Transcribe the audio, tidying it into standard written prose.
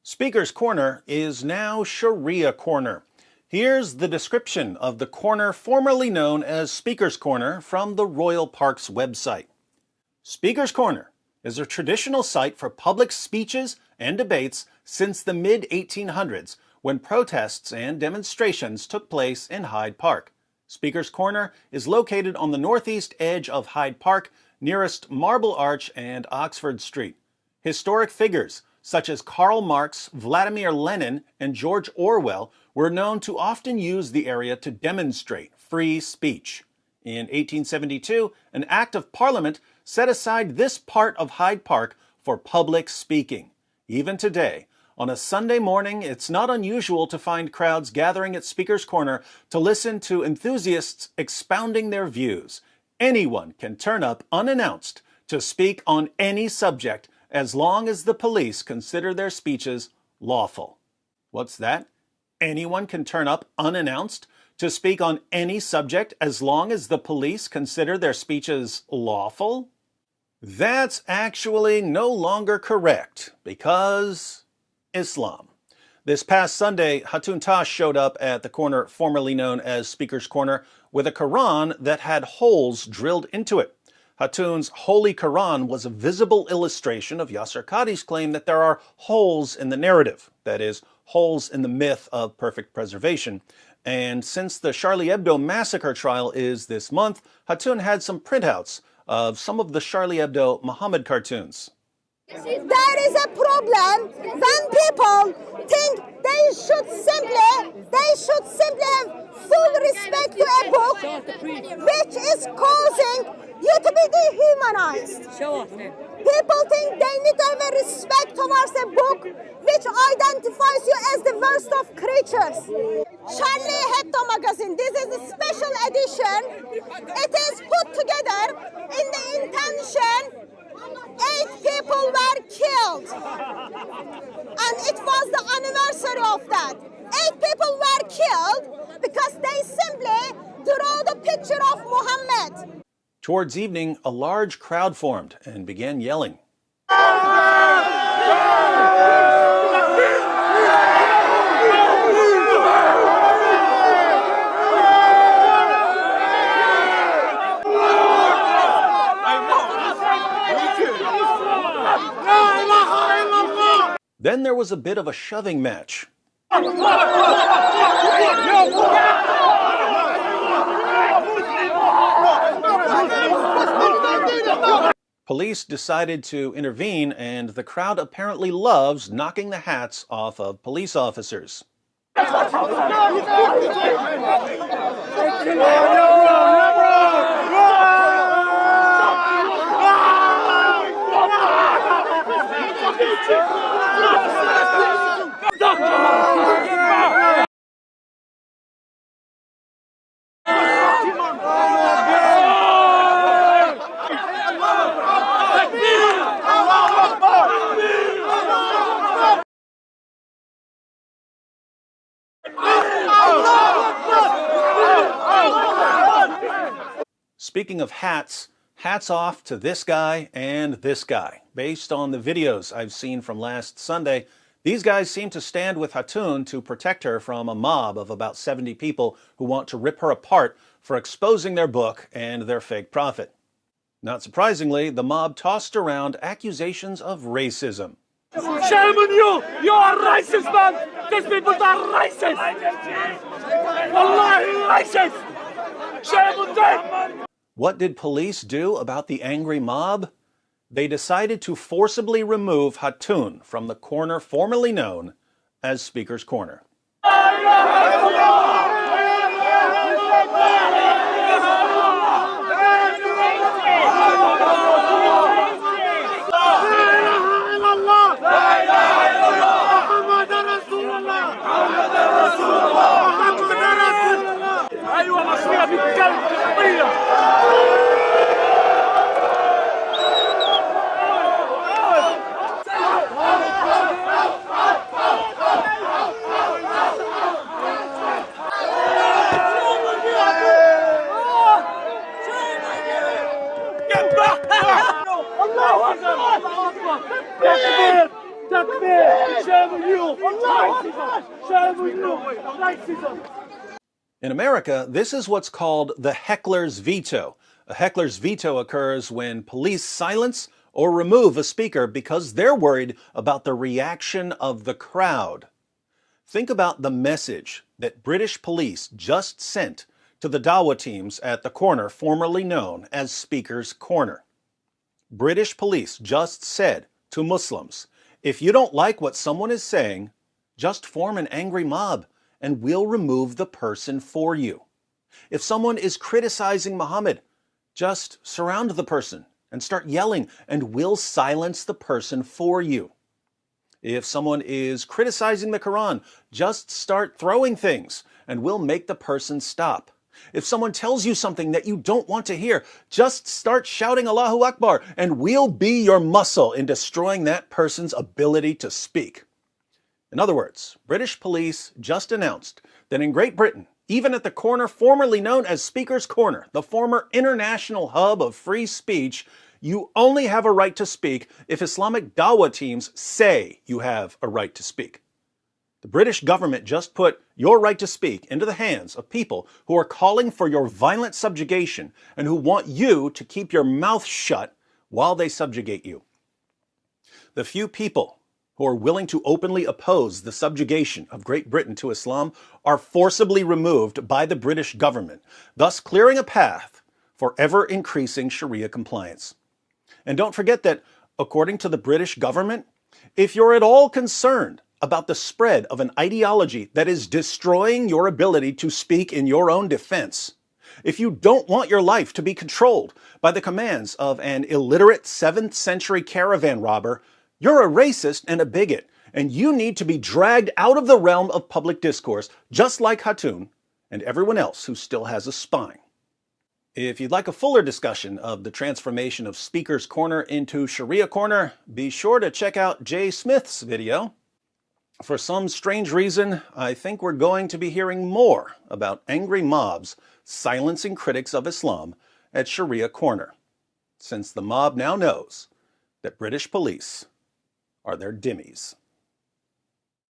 Speaker's Corner is now Sharia Corner. Here's the description of the corner formerly known as Speaker's Corner from the Royal Parks website. Speaker's Corner is a traditional site for public speeches and debates since the mid-1800s, when protests and demonstrations took place in Hyde Park. Speaker's Corner is located on the northeast edge of Hyde Park, nearest Marble Arch and Oxford Street. Historic figures such as Karl Marx, Vladimir Lenin, and George Orwell were known to often use the area to demonstrate free speech. In 1872, an act of Parliament set aside this part of Hyde Park for public speaking. Even today, on a Sunday morning, it's not unusual to find crowds gathering at Speaker's Corner to listen to enthusiasts expounding their views. Anyone can turn up unannounced to speak on any subject as long as the police consider their speeches lawful. What's that? Anyone can turn up unannounced to speak on any subject as long as the police consider their speeches lawful? That's actually no longer correct, because Islam. This past Sunday, Hatun Tash showed up at the corner formerly known as Speaker's Corner with a Quran that had holes drilled into it. Hatun's Holy Quran was a visible illustration of Yasser Qadhi's claim that there are holes in the narrative, that is, holes in the myth of perfect preservation. And since the Charlie Hebdo massacre trial is this month, Hatun had some printouts of some of the Charlie Hebdo Muhammad cartoons. There is a problem when people think they should simply have full respect to a book which is causing you to be dehumanized. People think they need to have a respect towards a book which identifies you as the worst of creatures. Charlie Hebdo magazine, this is a special edition. It is put together in the intention 8 people were killed, and it was the anniversary of that. 8 people were killed because they simply draw the picture of Muhammad. Towards evening, a large crowd formed and began yelling. Then there was a bit of a shoving match. Police decided to intervene, and the crowd apparently loves knocking the hats off of police officers. Speaking of hats, hats off to this guy and this guy. Based on the videos I've seen from last Sunday, these guys seem to stand with Hatun to protect her from a mob of about 70 people who want to rip her apart for exposing their book and their fake prophet. Not surprisingly, the mob tossed around accusations of racism. Shame on you! You are racist, man! These people are racist! Wallahi racist! Shame on them! What did police do about the angry mob? They decided to forcibly remove Hatun from the corner formerly known as Speaker's Corner. In America, this is what's called the heckler's veto. A heckler's veto occurs when police silence or remove a speaker because they're worried about the reaction of the crowd. Think about the message that British police just sent to the Dawa teams at the corner formerly known as Speaker's Corner. British police just said to Muslims, if you don't like what someone is saying, just form an angry mob and we'll remove the person for you. If someone is criticizing Muhammad, just surround the person and start yelling and we'll silence the person for you. If someone is criticizing the Quran, just start throwing things and we'll make the person stop. If someone tells you something that you don't want to hear, just start shouting Allahu Akbar and we'll be your muscle in destroying that person's ability to speak. In other words, British police just announced that in Great Britain, even at the corner formerly known as Speaker's Corner, the former international hub of free speech, you only have a right to speak if Islamic Dawah teams say you have a right to speak. The British government just put your right to speak into the hands of people who are calling for your violent subjugation and who want you to keep your mouth shut while they subjugate you. The few people who are willing to openly oppose the subjugation of Great Britain to Islam are forcibly removed by the British government, thus clearing a path for ever-increasing Sharia compliance. And don't forget that, according to the British government, if you're at all concerned about the spread of an ideology that is destroying your ability to speak in your own defense, if you don't want your life to be controlled by the commands of an illiterate 7th century caravan robber, you're a racist and a bigot, and you need to be dragged out of the realm of public discourse, just like Hatun and everyone else who still has a spine. If you'd like a fuller discussion of the transformation of Speaker's Corner into Sharia Corner, be sure to check out Jay Smith's video. For some strange reason, I think we're going to be hearing more about angry mobs silencing critics of Islam at Sharia Corner, since the mob now knows that British police are their dhimmis.